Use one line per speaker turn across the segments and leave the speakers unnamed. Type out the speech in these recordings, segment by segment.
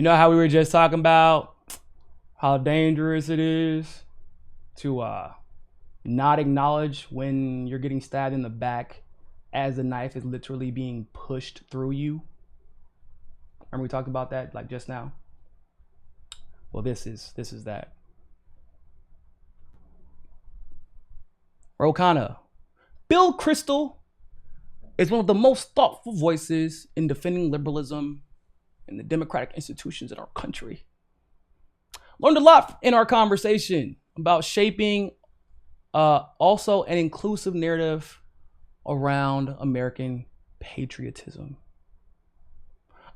You know how we were just talking about how dangerous it is to not acknowledge when you're getting stabbed in the back as the knife is literally being pushed through you? Remember we talked about that like just now? Well, this is that. Khanna. Bill Kristol is one of the most thoughtful voices in defending liberalism and the democratic institutions in our country. Learned a lot in our conversation about shaping also an inclusive narrative around American patriotism.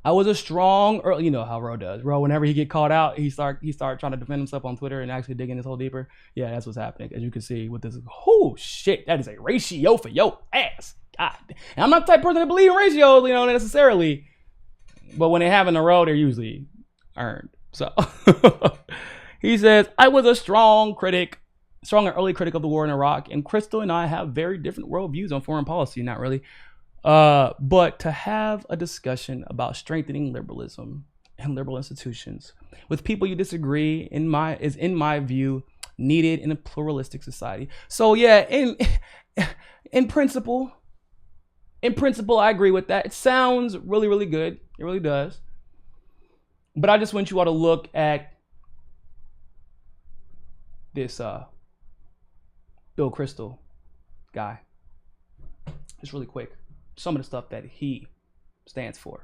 I was a strong, you know how Ro does. Ro, whenever he get called out, he start trying to defend himself on Twitter and actually digging his hole deeper. Yeah, that's what's happening. As you can see with this, oh shit, that is a ratio for your ass. God, and I'm not the type of person to believe in ratios, you know, necessarily. But when they happen in a row, they're usually earned. So he says, I was a strong and early critic of the war in Iraq, and Kristol and I have very different worldviews on foreign policy, not really. But to have a discussion about strengthening liberalism and liberal institutions with people you disagree is in my view needed in a pluralistic society. So yeah, in principle, I agree with that. It sounds really, really good. It really does. But I just want you all to look at this Bill Kristol guy. Just really quick. Some of the stuff that he stands for.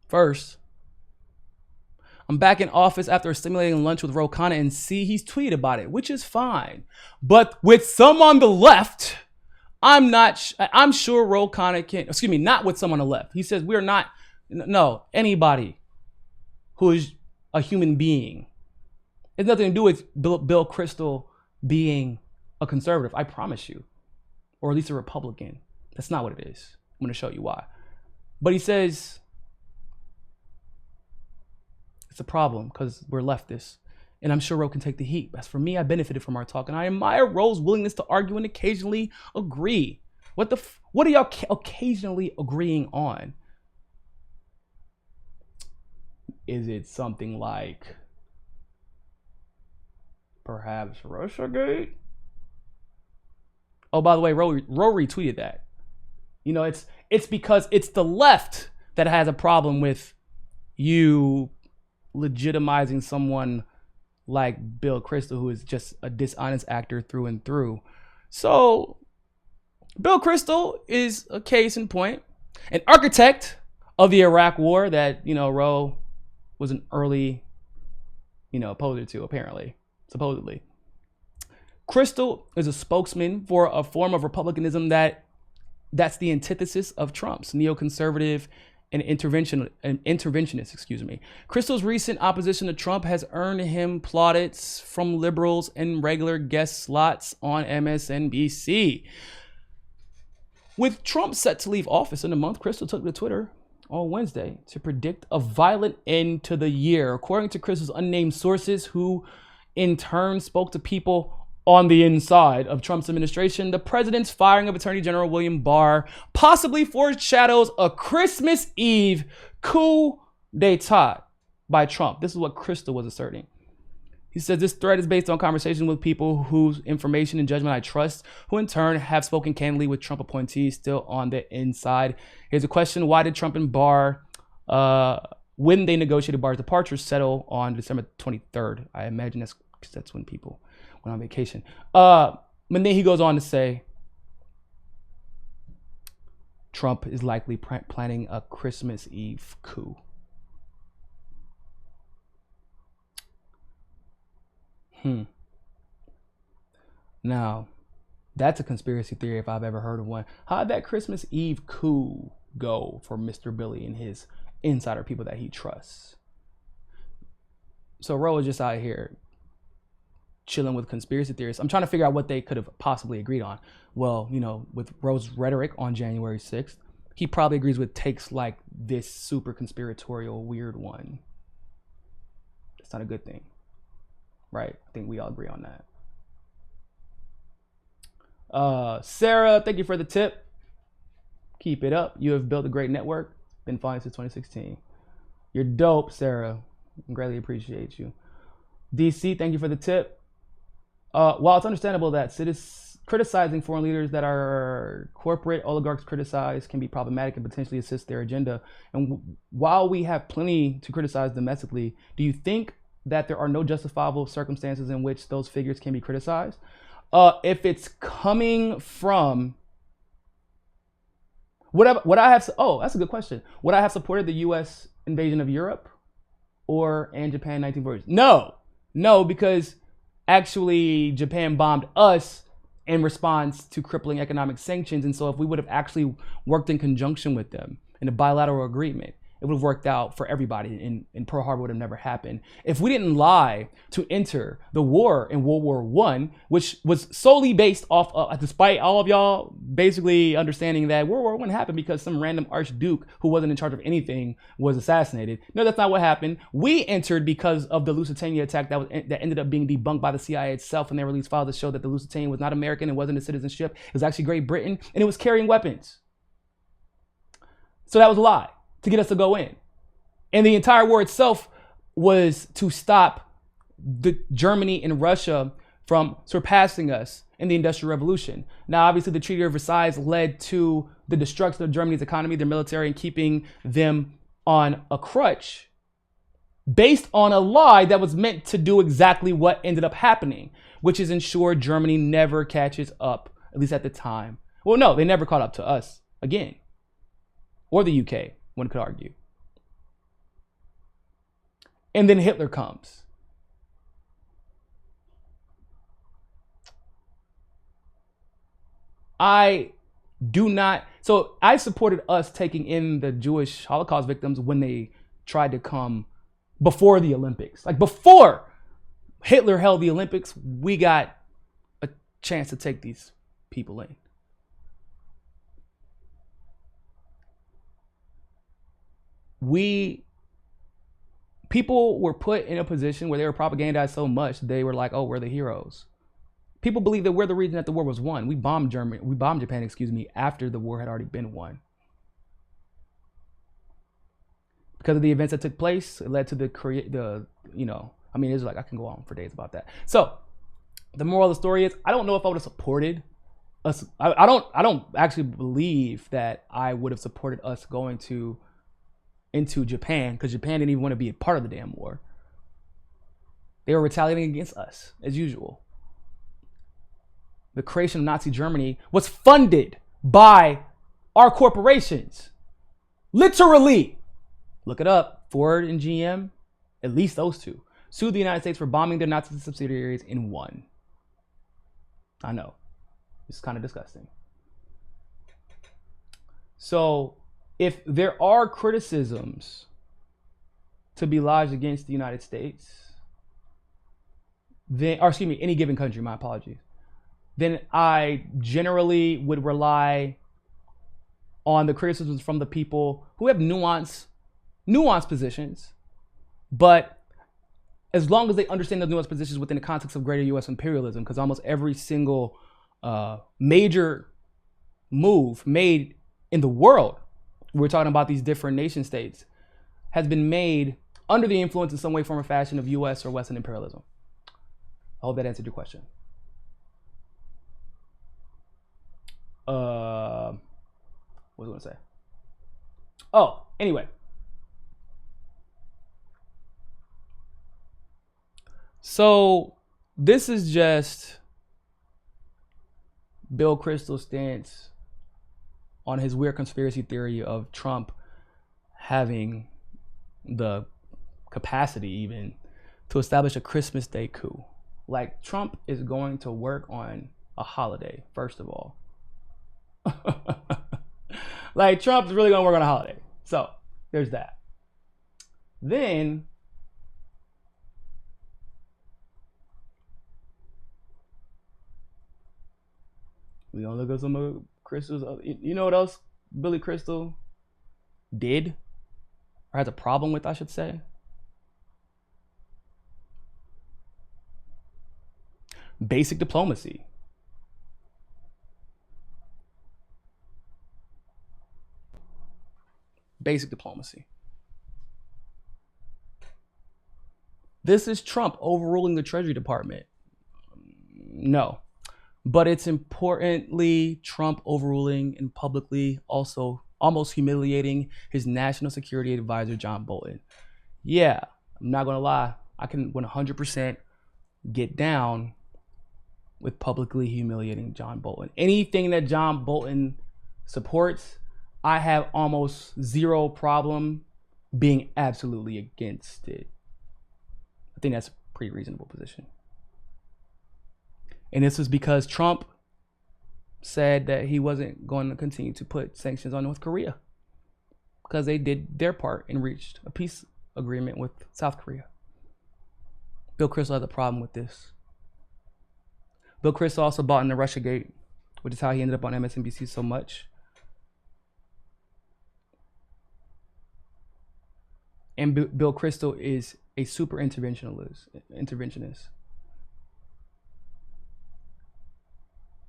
First, I'm back in office after a stimulating lunch with Khanna, and see he's tweeted about it, which is fine. But with some on the left, I'm sure Khanna can, not with some on the left. He says anybody who is a human being. It has nothing to do with Bill Kristol being a conservative, I promise you. Or at least a Republican. That's not what it is. I'm going to show you why. But he says it's a problem because we're leftists. And I'm sure Ro can take the heat. As for me, I benefited from our talk, and I admire Ro's willingness to argue and occasionally agree. What are y'all occasionally agreeing on? Is it something like perhaps Russiagate? Oh, by the way, Ro retweeted that. You know, it's because it's the left that has a problem with you legitimizing someone like Bill Kristol, who is just a dishonest actor through and through. So Bill Kristol is a case in point, an architect of the Iraq War that, you know, Ro was an early, opposer to, apparently, supposedly. Kristol is a spokesman for a form of republicanism that's the antithesis of Trump's neoconservative and interventionist. Kristol's recent opposition to Trump has earned him plaudits from liberals and regular guest slots on MSNBC. With Trump set to leave office in a month, Kristol took to Twitter on Wednesday to predict a violent end to the year. According to Kristol's unnamed sources, who in turn spoke to people on the inside of Trump's administration, the president's firing of Attorney General William Barr possibly foreshadows a Christmas Eve coup d'etat by Trump. This is what Kristol was asserting. He says this threat is based on conversations with people whose information and judgment I trust, who in turn have spoken candidly with Trump appointees still on the inside. Here's a question. Why did Trump and Barr, when they negotiated Barr's departure, settle on December 23rd? I imagine that's when people went on vacation. And then he goes on to say, Trump is likely planning a Christmas Eve coup. Now, that's a conspiracy theory if I've ever heard of one. How'd that Christmas Eve coup go for Mr. Billy and his insider people that he trusts? So Ro is just out here chilling with conspiracy theorists. I'm trying to figure out what they could have possibly agreed on. Well, with Ro's rhetoric on January 6th, he probably agrees with takes like this super conspiratorial weird one. It's not a good thing. Right? I think we all agree on that. Sarah, thank you for the tip. Keep it up. You have built a great network. Been following since 2016. You're dope, Sarah. Greatly appreciate you. DC, thank you for the tip. While it's understandable that criticizing foreign leaders that our corporate oligarchs criticize can be problematic and potentially assist their agenda, and while we have plenty to criticize domestically, do you think that there are no justifiable circumstances in which those figures can be criticized? If it's coming from would I have? Oh, that's a good question. Would I have supported the U.S. invasion of Europe and Japan in 1940s? No, because actually Japan bombed us in response to crippling economic sanctions, and so if we would have actually worked in conjunction with them in a bilateral agreement, it would have worked out for everybody, and Pearl Harbor would have never happened. If we didn't lie to enter the war in World War I, which was solely based off of, despite all of y'all basically understanding that World War I happened because some random archduke who wasn't in charge of anything was assassinated. No, that's not what happened. We entered because of the Lusitania attack that ended up being debunked by the CIA itself, and they released files that showed that the Lusitania was not American, it wasn't a citizenship, it was actually Great Britain, and it was carrying weapons. So that was a lie to get us to go in. And the entire war itself was to stop Germany and Russia from surpassing us in the Industrial Revolution. Now, obviously, the Treaty of Versailles led to the destruction of Germany's economy, their military, and keeping them on a crutch based on a lie that was meant to do exactly what ended up happening, which is ensure Germany never catches up, at least at the time. Well, no, they never caught up to us again, or the UK. One could argue. And then Hitler comes. I supported us taking in the Jewish Holocaust victims when they tried to come before the Olympics. Like before Hitler held the Olympics, we got a chance to take these people in. People were put in a position where they were propagandized so much they were like, oh, we're the heroes. People believe that we're the reason that the war was won. We bombed Japan, after the war had already been won. Because of the events that took place, it led to I can go on for days about that. So the moral of the story is, I don't know if I would have supported us. I don't actually believe that I would have supported us going into Japan, because Japan didn't even want to be a part of the damn war. They were retaliating against us, as usual. The creation of Nazi Germany was funded by our corporations. Literally. Look it up. Ford and GM, at least those two, sued the United States for bombing their Nazi subsidiaries and won. I know. It's kind of disgusting. So, if there are criticisms to be lodged against the United States, any given country, my apologies, then I generally would rely on the criticisms from the people who have nuanced positions, but as long as they understand the nuanced positions within the context of greater U.S. imperialism, because almost every single major move made in the world, we're talking about these different nation states, has been made under the influence in some way, form, or fashion of U.S. or Western imperialism. I hope that answered your question. What was I going to say? Oh, anyway. So this is just Bill Kristol's stance on his weird conspiracy theory of Trump having the capacity even to establish a Christmas Day coup. Like, Trump is going to work on a holiday, first of all. Like, Trump's really going to work on a holiday. So, there's that. Then, we gonna look at some of Kristol's. You know what else Billy Kristol did, or has a problem with, I should say? Basic diplomacy. Basic diplomacy. This is Trump overruling the Treasury Department. No. But it's importantly Trump overruling and publicly also almost humiliating his national security advisor, John Bolton. Yeah, I'm not going to lie. I can 100% get down with publicly humiliating John Bolton. Anything that John Bolton supports, I have almost zero problem being absolutely against it. I think that's a pretty reasonable position. And this is because Trump said that he wasn't going to continue to put sanctions on North Korea because they did their part and reached a peace agreement with South Korea. Bill Kristol has a problem with this. Bill Kristol also bought into Russiagate, which is how he ended up on MSNBC so much. And Bill Kristol is a super interventionist.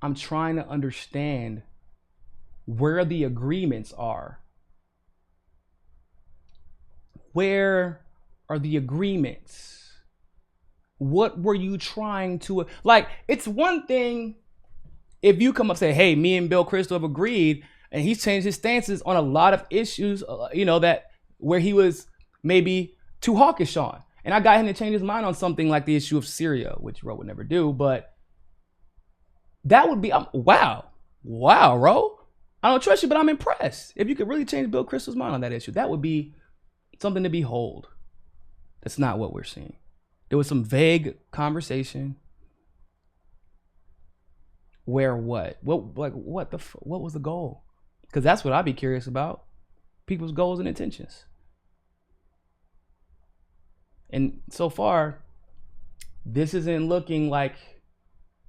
I'm trying to understand where the agreements are. Where are the agreements? What were you trying to, like, it's one thing if you come up and say, hey, me and Bill Kristol have agreed, and he's changed his stances on a lot of issues, that where he was maybe too hawkish on. And I got him to change his mind on something like the issue of Syria, which Ro would never do, but that would be, wow, Ro. I don't trust you, but I'm impressed. If you could really change Bill Kristol's mind on that issue, that would be something to behold. That's not what we're seeing. There was some vague conversation where what was the goal? Because that's what I'd be curious about. People's goals and intentions. And so far, this isn't looking like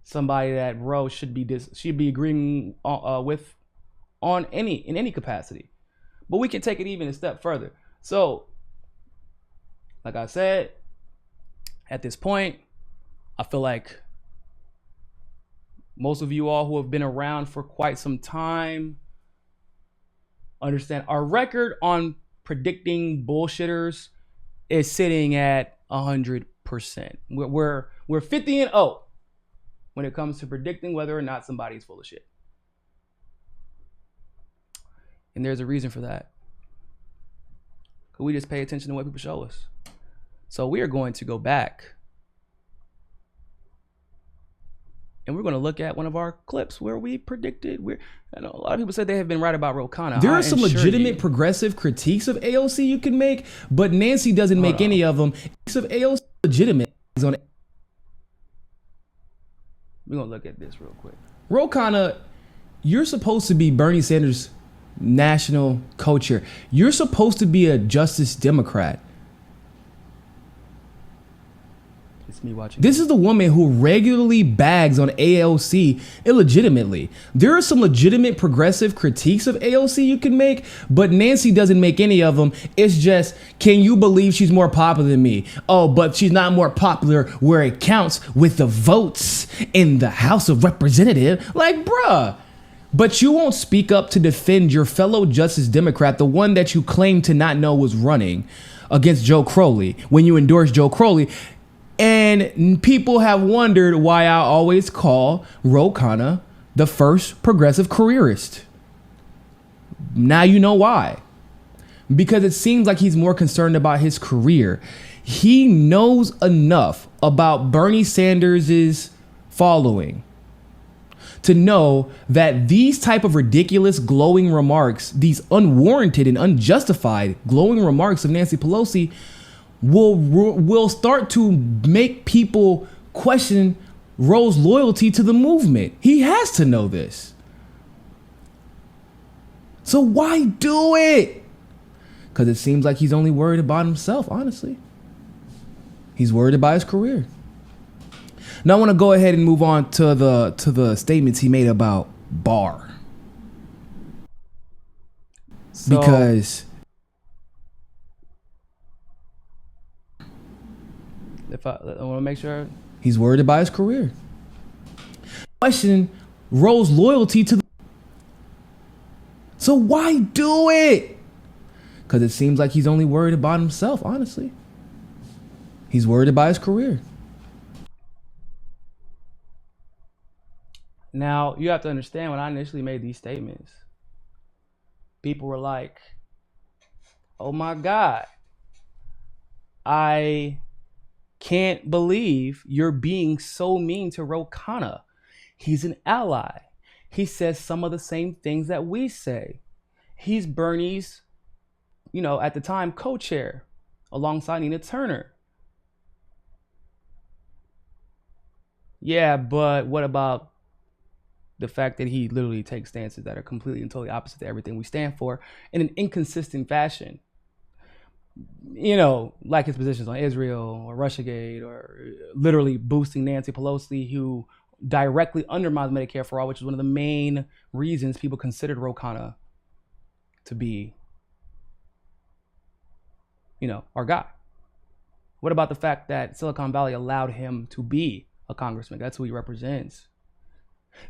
somebody that Ro should be agreeing with in any capacity. But we can take it even a step further. So, like I said, at this point, I feel like most of you all who have been around for quite some time understand our record on predicting bullshitters is sitting at 100%. We're 50-0 when it comes to predicting whether or not somebody's full of shit. And there's a reason for that. We just pay attention to what people show us. So we are going to go back and we're going to look at one of our clips where we predicted. I know a lot of people said they have been right about Khanna.
There are some legitimate progressive critiques of AOC you can make, but Nancy doesn't make any of them. Of AOC legitimate is on.
We're going to look at this real quick.
Khanna, you're supposed to be Bernie Sanders' national co-chair. You're supposed to be a Justice Democrat.
It's me watching.
This is the woman who regularly bags on AOC illegitimately. There are some legitimate progressive critiques of AOC you can make, but Nancy doesn't make any of them. It's just, can you believe she's more popular than me? Oh, but she's not more popular where it counts with the votes in the House of Representatives. Like, bruh. But you won't speak up to defend your fellow Justice Democrat, the one that you claim to not know was running against Joe Crowley when you endorsed Joe Crowley. And people have wondered why I always call Khanna the first progressive careerist. Now you know why. Because it seems like he's more concerned about his career. He knows enough about Bernie Sanders' following to know that these type of ridiculous glowing remarks, these unwarranted and unjustified glowing remarks of Nancy Pelosi will start to make people question Roe's loyalty to the movement. He has to know this. So why do it? Because it seems like he's only worried about himself, honestly. He's worried about his career. Now I want to go ahead and move on to the statements he made about Barr. Because
I want to make sure
he's worried about his career. Question Roe's loyalty to the. So why do it? Because it seems like he's only worried about himself, honestly. He's worried about his career.
Now, you have to understand, when I initially made these statements, people were like, oh my God, I can't believe you're being so mean to Khanna. He's an ally. He says some of the same things that we say. He's Bernie's, at the time, co-chair alongside Nina Turner. Yeah, but what about the fact that he literally takes stances that are completely and totally opposite to everything we stand for in an inconsistent fashion? Like his positions on Israel or Russiagate, or literally boosting Nancy Pelosi, who directly undermines Medicare for all, which is one of the main reasons people considered Khanna to be, our guy. What about the fact that Silicon Valley allowed him to be a congressman? That's who he represents.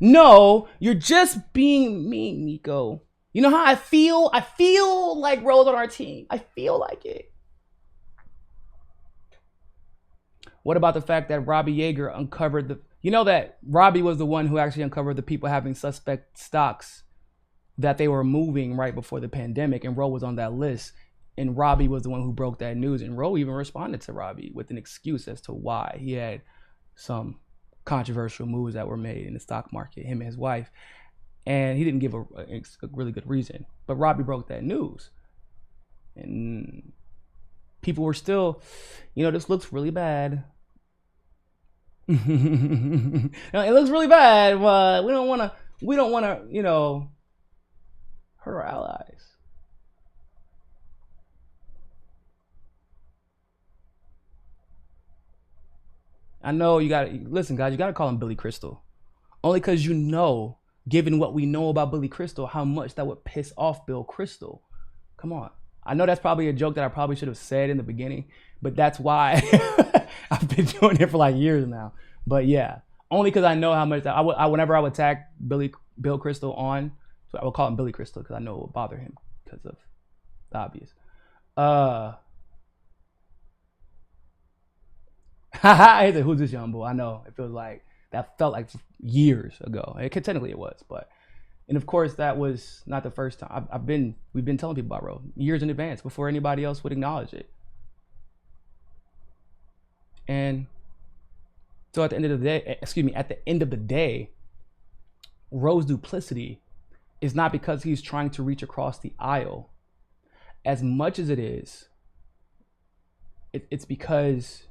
No, you're just being mean, Niko. You know how I feel? I feel like Rose on our team. I feel like it. What about the fact that Robbie Yeager uncovered that Robbie was the one who actually uncovered the people having suspect stocks that they were moving right before the pandemic, and Roe was on that list, and Robbie was the one who broke that news, and Roe even responded to Robbie with an excuse as to why he had some controversial moves that were made in the stock market, him and his wife, and he didn't give a really good reason, but Robbie broke that news, and people were still, this looks really bad. It looks really bad, but we don't want to, hurt our allies. I know listen, guys, you got to call him Billy Crystal. Only because given what we know about Billy Crystal, how much that would piss off Bill Crystal. Come on. I know that's probably a joke that I probably should have said in the beginning, but that's why I've been doing it for like years now. But yeah, only because I know how much whenever I would tag Bill Crystal on, so I would call him Billy Crystal because I know it would bother him because of the obvious. He said, who's this young boy? I know, it feels like that felt like years ago. Technically it was, but. And of course, that was not the first time. We've been telling people about Roe years in advance before anybody else would acknowledge it. And so at the end of the day, Roe's duplicity is not because he's trying to reach across the aisle, as much as it's because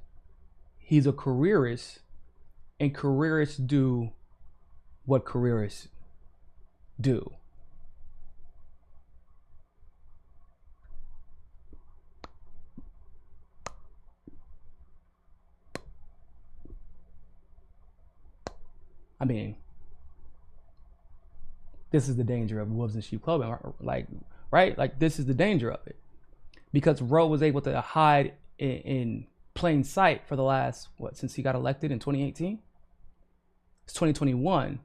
he's a careerist, and careerists do what careerists do. I mean, this is the danger of wolves in sheep clothing, right? Like, this is the danger of it, because Roe was able to hide in plain sight for the last since he got elected in 2018. It's 2021.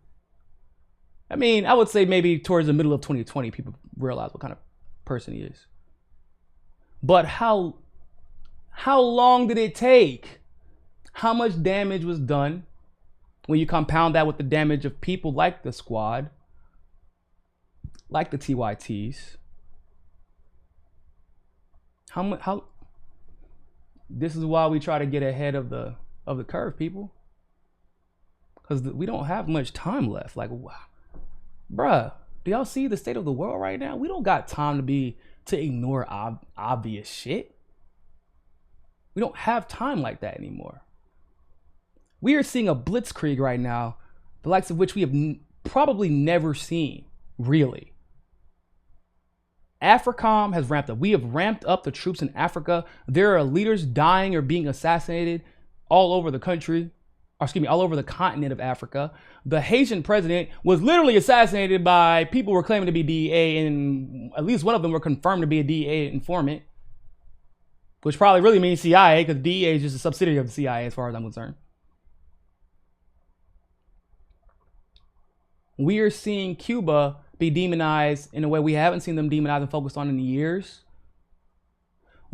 I mean, I would say maybe towards the middle of 2020, people realize what kind of person he is. But how long did it take? How much damage was done when you compound that with the damage of people like the Squad, like the TYTs? How? This is why we try to get ahead of the curve, people, because we don't have much time left. Like, wow. Bruh, do y'all see the state of the world right now? We don't got time to ignore obvious shit. We don't have time like that anymore. We are seeing a blitzkrieg right now, the likes of which we have probably never seen, really. AFRICOM has ramped up. We have ramped up the troops in Africa. There are leaders dying or being assassinated all over the country. All over the continent of Africa. The Haitian president was literally assassinated by people who were claiming to be DEA, and at least one of them were confirmed to be a DEA informant, which probably really means CIA, because DEA is just a subsidiary of the CIA as far as I'm concerned. We are seeing Cuba be demonized in a way we haven't seen them demonized and focused on in years.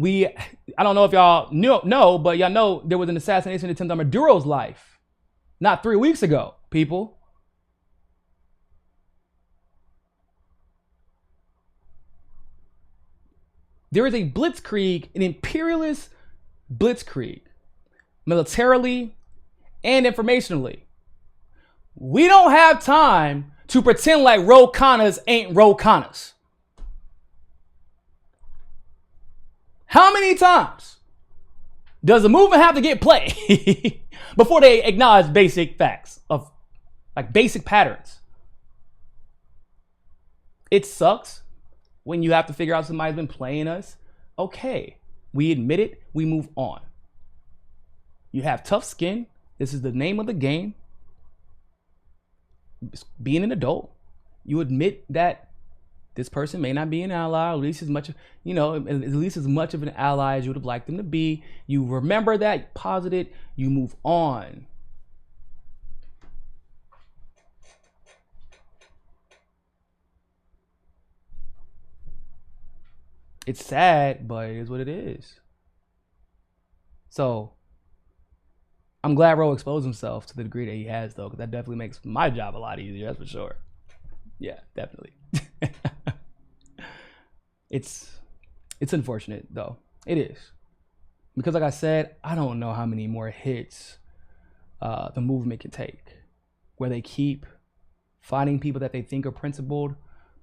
I don't know if y'all know, but y'all know there was an assassination attempt on Maduro's life not 3 weeks ago, people. There is a blitzkrieg, an imperialist blitzkrieg, militarily and informationally. We don't have time to pretend like rogue Khannas ain't rogue Khannas. How many times does the movement have to get played before they acknowledge basic facts of like basic patterns? It sucks when you have to figure out somebody's been playing us. Okay, we admit it, we move on. You have tough skin. This is the name of the game. Being an adult, you admit that this person may not be an ally, at least as much, at least as much of an ally as you would have liked them to be. You remember that, you posit it, you move on. It's sad, but it is what it is. So I'm glad Ro exposed himself to the degree that he has, though, because that definitely makes my job a lot easier, that's for sure. Yeah, definitely. It's unfortunate, though. It is. Because like I said, I don't know how many more hits the movement can take, where they keep finding people that they think are principled,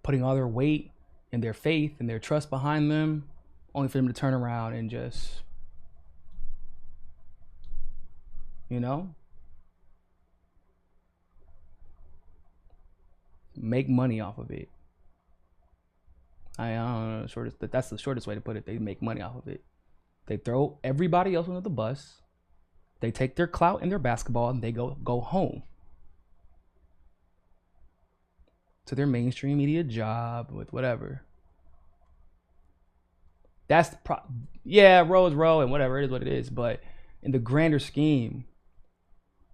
putting all their weight and their faith and their trust behind them, only for them to turn around and just, make money off of it. I don't know, that's the shortest way to put it. They make money off of it. They throw everybody else under the bus. They take their clout and their basketball and they go home to their mainstream media job with whatever. That's the Ro is Ro and whatever, it is what it is. But in the grander scheme,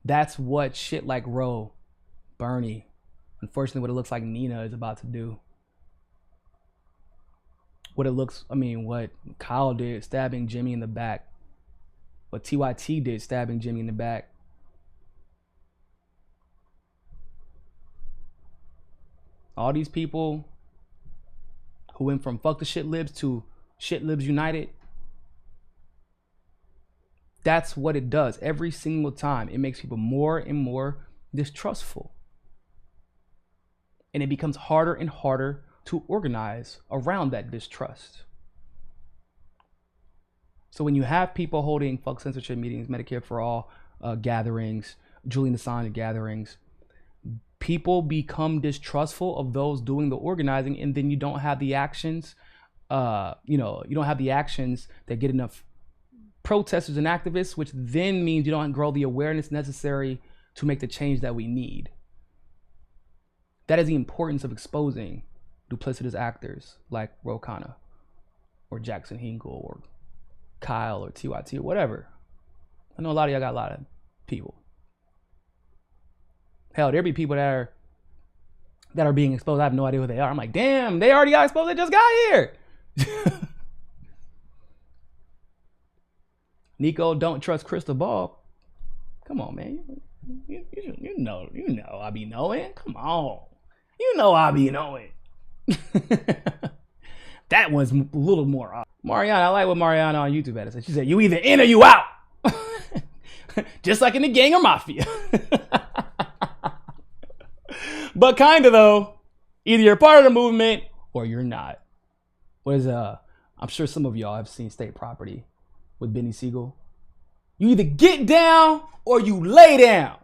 that's what shit like Ro, Bernie, unfortunately what it looks like Nina is about to do. What Kyle did, stabbing Jimmy in the back. What TYT did, stabbing Jimmy in the back. All these people who went from fuck the shit libs to shit libs united. That's what it does every single time. It makes people more and more distrustful. And it becomes harder and harder to organize around that distrust. So when you have people holding fuck censorship meetings, Medicare for All gatherings, Julian Assange gatherings, people become distrustful of those doing the organizing, and then you don't have the actions, you don't have the actions that get enough protesters and activists, which then means you don't grow the awareness necessary to make the change that we need. That is the importance of exposing duplicitous actors like Ro Khanna or Jackson Hinkle or Kyle or TYT or whatever. I know a lot of y'all got a lot of people. Hell, there be people that are being exposed. I have no idea who they are. I'm like, damn, they already got exposed. They just got here. Niko, don't trust crystal ball. Come on, man. You know I be knowing. Come on. You know I be knowing. That one's a little more off. Mariana, I like what Mariana on YouTube had to say. She said, you either in or you out. Just like in the gang or mafia. But kind of though, either you're part of the movement or you're not. I'm sure some of y'all have seen State Property with Benny Siegel. You either get down or you lay down.